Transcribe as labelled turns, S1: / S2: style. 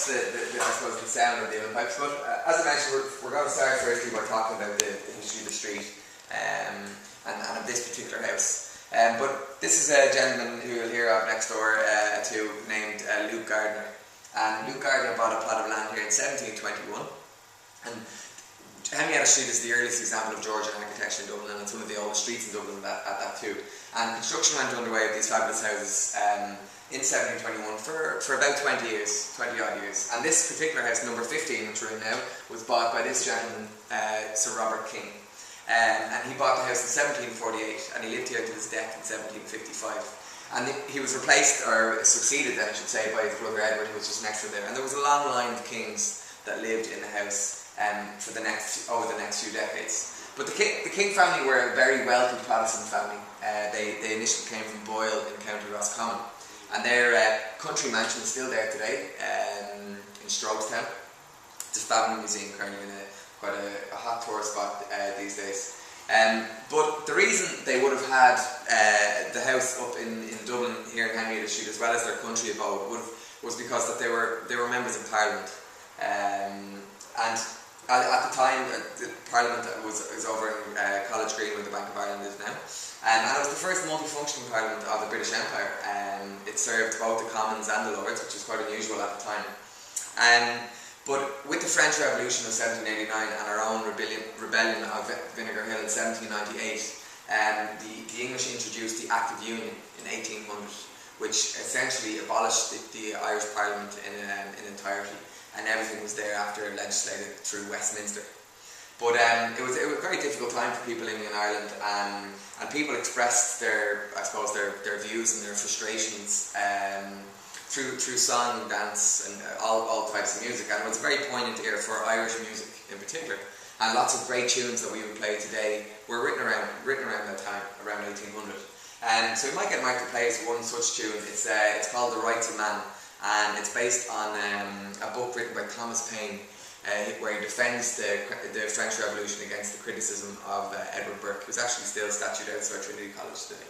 S1: I suppose, the sound of the Uilieann pipes. But as I mentioned, we're going to start firstly by talking about the history of the street and of this particular house. But this is a gentleman who you'll hear of next door to, named Luke Gardner. And Luke Gardner bought a plot of land here in 1721. And Herrietta Street is the earliest example of Georgian architecture in Dublin, and it's one of the oldest streets in Dublin at that too. And construction went underway of these fabulous houses in 1721 for about 20 odd years. And this particular house, number 15, which we're in now, was bought by this gentleman, Sir Robert King. And he bought the house in 1748, and he lived here to his death in 1755. And he was replaced, or succeeded then I should say, by his brother Edward, who was just next to there. And there was a long line of kings that lived in the house over the next few decades. But the King family were a very wealthy Protestant family. They initially came from Boyle in County Roscommon, and their country mansion is still there today in Strokestown. It's a family museum currently in quite a hot tourist spot these days. But the reason they would have had the house up in Dublin here in Herrietta Street, as well as their country abode, was because that they were members of Parliament. And at the time, the Parliament was over in College Green, where the Bank of Ireland is now. And it was the first multifunctioning Parliament of the British Empire. It served both the Commons and the Lords, which was quite unusual at the time. But with the French Revolution of 1789 and our own rebellion of Vinegar Hill in 1798, the English introduced the Act of Union in 1800, which essentially abolished the Irish Parliament in entirety, and everything was thereafter legislated through Westminster. But it was a very difficult time for people living in Ireland, and people expressed their views and their frustrations through song, dance, and all types of music. And it was a very poignant era for Irish music in particular. And lots of great tunes that we would play today were written around that time, around 1800. So we might get Mark to play us one such tune. It's called The Rights of Man, and it's based on a book written by Thomas Paine, where he defends the French Revolution against the criticism of Edward Burke, who's actually still statued outside Trinity College today.